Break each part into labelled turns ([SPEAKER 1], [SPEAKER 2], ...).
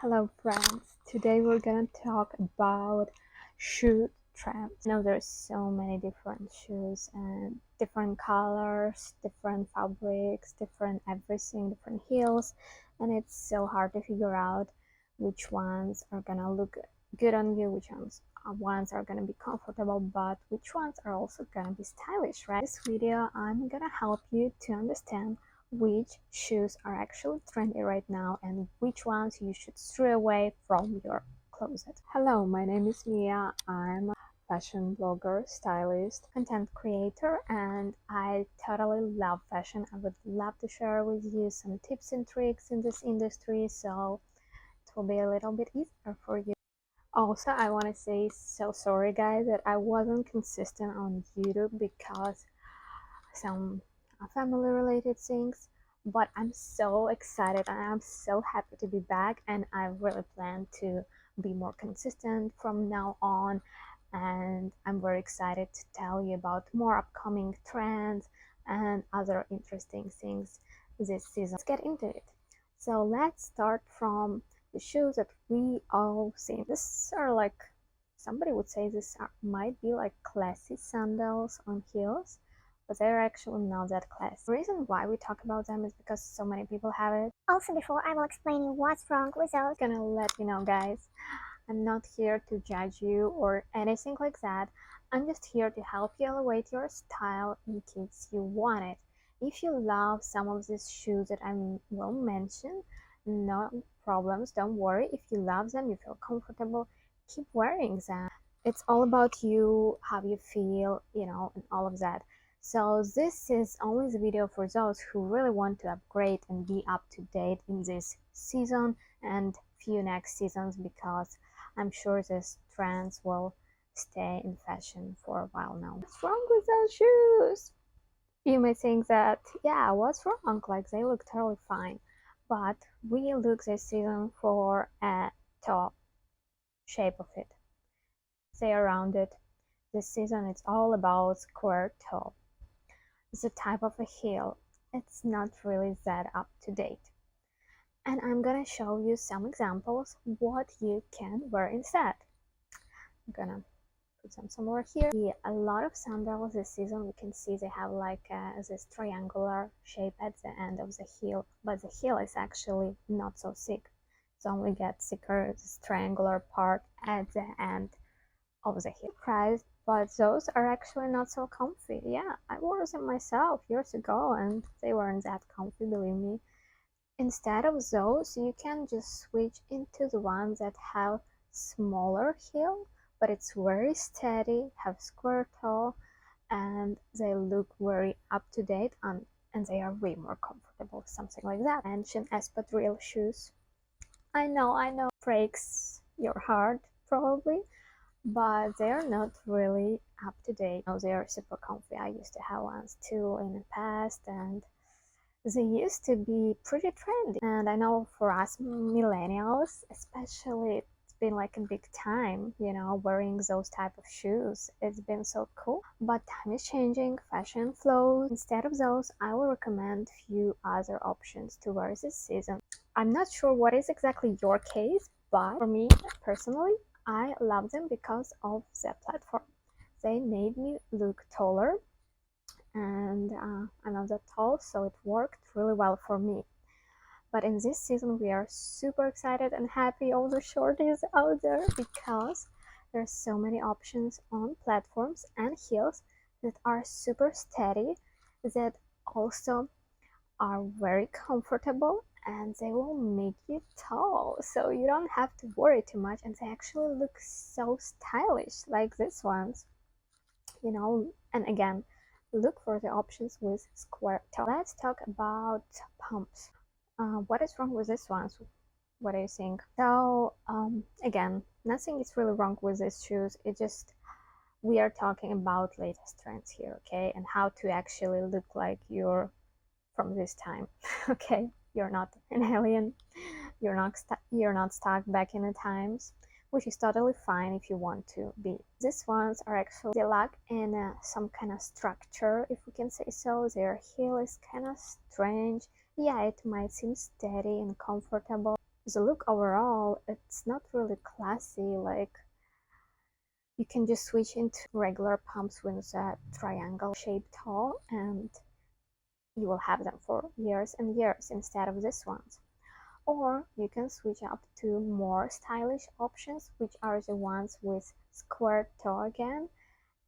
[SPEAKER 1] Hello friends, today we're gonna talk about shoe trends. There's so many different shoes and different colors, different fabrics, different everything, different heels, and it's so hard to figure out which ones are gonna look good on you, which ones are gonna be comfortable, but which ones are also gonna be stylish, right? In this video, I'm gonna help you to understand which shoes are actually trendy right now and which ones you should throw away from your closet. Hello, my name is Mia. I'm a fashion blogger, stylist, content creator, and I totally love fashion. I would love to share with you some tips and tricks in this industry so it will be a little bit easier for you. Also, I want to say so sorry guys that I wasn't consistent on YouTube because some family related things, but I'm so excited and I'm so happy to be back, and I really plan to be more consistent from now on, and I'm very excited to tell you about more upcoming trends and other interesting things this season. Let's get into it. So let's start from the shoes that we all see. These are like, somebody would say might be like classy sandals on heels, but they're actually not that classy. The reason why we talk about them is because so many people have it.
[SPEAKER 2] Also, before I will explain you what's wrong with those,
[SPEAKER 1] I'm gonna let you know guys, I'm not here to judge you or anything like that. I'm just here to help you elevate your style in case you want it. If you love some of these shoes that I will mention, no problems, don't worry. If you love them, you feel comfortable, keep wearing them. It's all about you, how you feel, and all of that. So this is only the video for those who really want to upgrade and be up to date in this season and few next seasons, because I'm sure these trends will stay in fashion for a while now. What's wrong with those shoes? You may think that, yeah, what's wrong? Like, they look totally fine. But we look this season for a toe shape of it. Say around it. This season it's all about square toe. It's a type of a heel. It's not really that up to date. And I'm gonna show you some examples what you can wear instead. I'm gonna put some somewhere here. A lot of sandals this season, we can see they have like this triangular shape at the end of the heel, but the heel is actually not so thick. It only gets thicker, this triangular part at the end of the heel. Surprised, but those are actually not so comfy. Yeah, I wore them myself years ago and they weren't that comfy, believe me. Instead of those, you can just switch into the ones that have smaller heel, but it's very steady, have square toe, and they look very up to date and they are way more comfortable, something like that. Mention espadrille shoes. I know, breaks your heart probably, but they are not really up to date. They are super comfy. I used to have ones too in the past, and they used to be pretty trendy. And I know for us millennials especially, it's been like a big time, wearing those type of shoes. It's been so cool, but time is changing, fashion flows. Instead of those, I will recommend few other options to wear this season. I'm not sure what is exactly your case, but for me personally, I love them because of the platform. They made me look taller, and I'm not that tall, so it worked really well for me. But in this season, we are super excited and happy all the shorties out there, because there's so many options on platforms and heels that are super steady, that also are very comfortable, and they will make you tall, so you don't have to worry too much, and they actually look so stylish like these ones, and again, look for the options with square toe. Let's talk about pumps. What is wrong with this ones? What do you think? So again, nothing is really wrong with these shoes. It just, we are talking about latest trends here, okay, and how to actually look like you're from this time. Okay, you're not an alien, you're not stuck back in the times, which is totally fine if you want to be. These ones are actually, they lack in some kind of structure, if we can say so. Their heel is kind of strange. Yeah, it might seem steady and comfortable. the look overall, it's not really classy. Like, you can just switch into regular pumps with a triangle shaped toe, and you will have them for years and years instead of this ones. Or you can switch up to more stylish options, which are the ones with square toe again.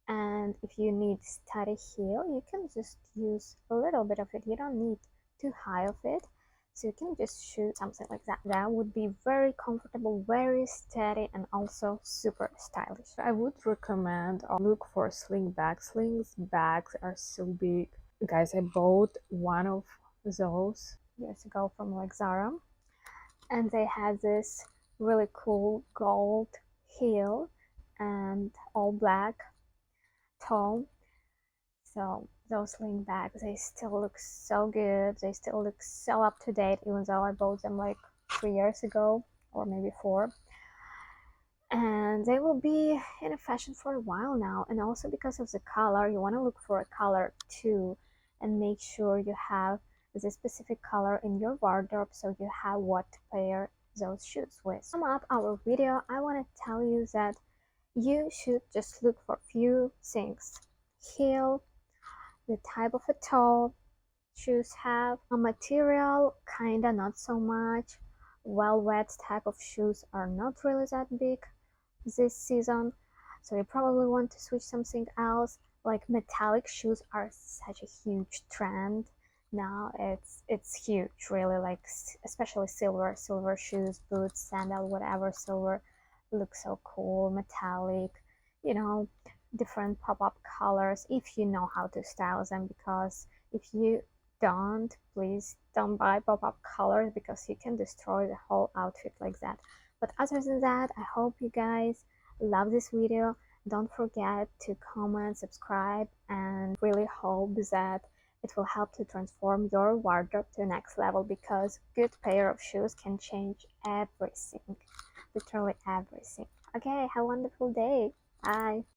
[SPEAKER 1] And if you need steady heel, you can just use a little bit of it. You don't need too high of it. So you can just shoot something like that. That would be very comfortable, very steady, and also super stylish. I would recommend look for sling bags. Slings bags are so big. Guys, I bought one of those years ago from like Zara, and they had this really cool gold heel and all black toe. So those sling bags, they still look so good. They still look so up to date, even though I bought them like 3 years ago or maybe 4. And they will be in fashion for a while now. And also because of the color, you want to look for a color too, and make sure you have the specific color in your wardrobe so you have what to pair those shoes with. To sum up our video, I want to tell you that you should just look for few things: heel, the type of a toe shoes have, a material kinda not so much. Velvet type of shoes are not really that big this season, so you probably want to switch something else. Like metallic shoes are such a huge trend now. It's huge, really. Like especially silver shoes, boots, sandal, whatever. Silver looks so cool. Metallic, you know, different pop-up colors if you know how to style them. Because if you don't, please don't buy pop-up colors because you can destroy the whole outfit like that. But other than that, I hope you guys love this video. Don't forget to comment, subscribe, and really hope that it will help to transform your wardrobe to the next level, because good pair of shoes can change everything, literally everything. Okay, have a wonderful day. Bye.